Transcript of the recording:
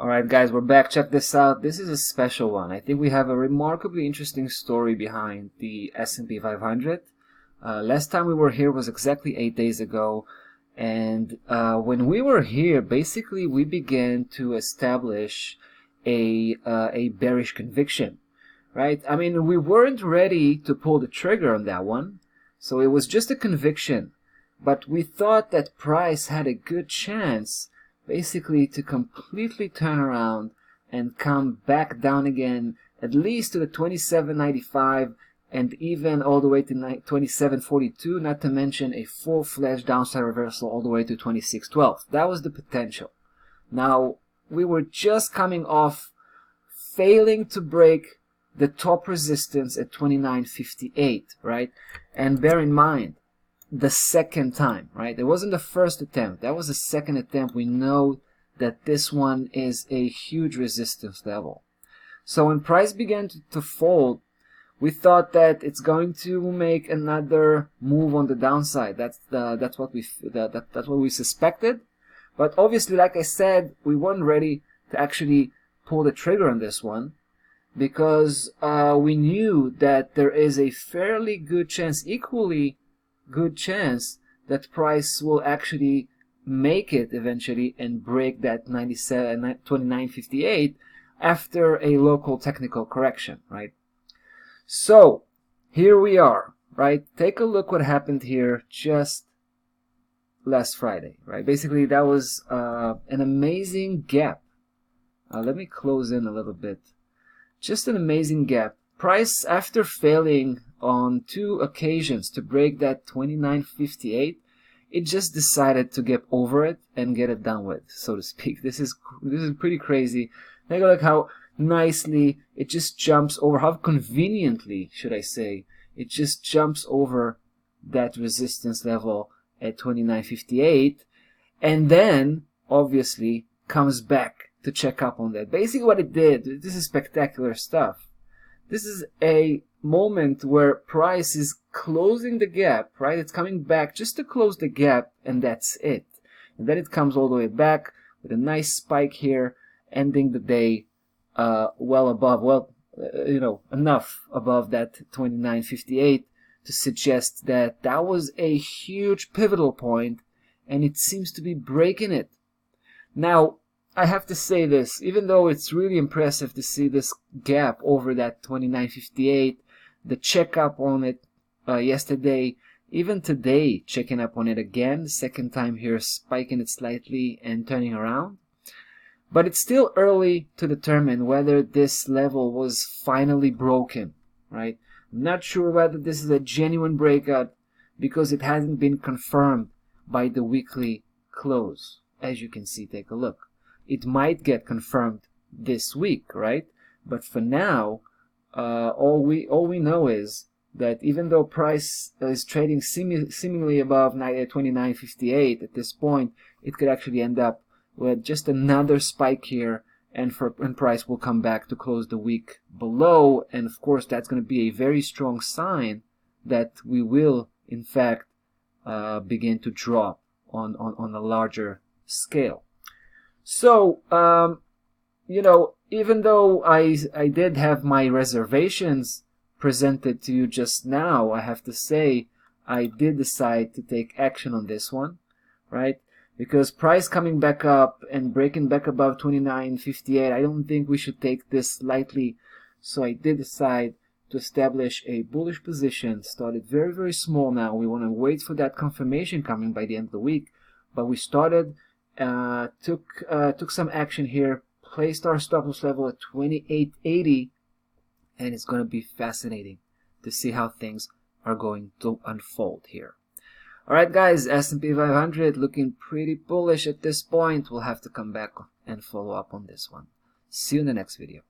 Alright guys, we're back. Check this out. This is a special one. I think we have a remarkably interesting story behind the S&P 500. Last time we were here was exactly 8 days ago. And when we were here, basically we began to establish a bearish conviction, right? I mean, we weren't ready to pull the trigger on that one. So it was just a conviction. But we thought that price had a good chance basically to completely turn around and come back down again, at least to the 27.95 and even all the way to 27.42, not to mention a full-fledged downside reversal all the way to 26.12. That was the potential. Now, we were just coming off failing to break the top resistance at 29.58, right? And bear in mind, the second time, right? It wasn't the first attempt. That was the second attempt. We know that this one is a huge resistance level. So when price began to fold, we thought that it's going to make another move on the downside. That's what we suspected. But obviously, like I said, we weren't ready to actually pull the trigger on this one, because we knew that there is a fairly good chance, equally good chance, that price will actually make it eventually and break that 29.58 after a local technical correction, right? So here we are, right? Take a look what happened here just last Friday, right? Basically that was an amazing gap. Let me close in a little bit. Just an amazing gap. Price, after failing on 2 occasions to break that 29.58, it just decided to get over it and get it done with, so to speak. This is pretty crazy. Take a look how nicely it just jumps over, how conveniently, should I say, it just jumps over that resistance level at 29.58, and then obviously comes back to check up on that. Basically what it did, this is spectacular stuff. This is a moment where price is closing the gap, right? It's coming back just to close the gap, and that's it. And then it comes all the way back with a nice spike here, ending the day well above, enough above that 29.58 to suggest that that was a huge pivotal point, and it seems to be breaking it. Now, I have to say this, even though it's really impressive to see this gap over that 29.58, the checkup on it yesterday, even today checking up on it again, second time here spiking it slightly and turning around. But it's still early to determine whether this level was finally broken, right? I'm not sure whether this is a genuine breakout because it hasn't been confirmed by the weekly close. As you can see, take a look. It might get confirmed this week, right? But for now, all we know is that even though price is trading seemingly above 29.58 at this point, it could actually end up with just another spike here, and price will come back to close the week below. And of course, that's going to be a very strong sign that we will, in fact, begin to drop on a larger scale. So, even though I did have my reservations presented to you just now, I have to say I did decide to take action on this one, right? Because price coming back up and breaking back above 29.58, I don't think we should take this lightly. So I did decide to establish a bullish position. Started very, very small now. We want to wait for that confirmation coming by the end of the week. But we started, took some action here, placed our stop loss level at 28.80, and it's going to be fascinating to see how things are going to unfold here. Alright guys, S&P 500 looking pretty bullish at this point. We'll have to come back and follow up on this one. See you in the next video.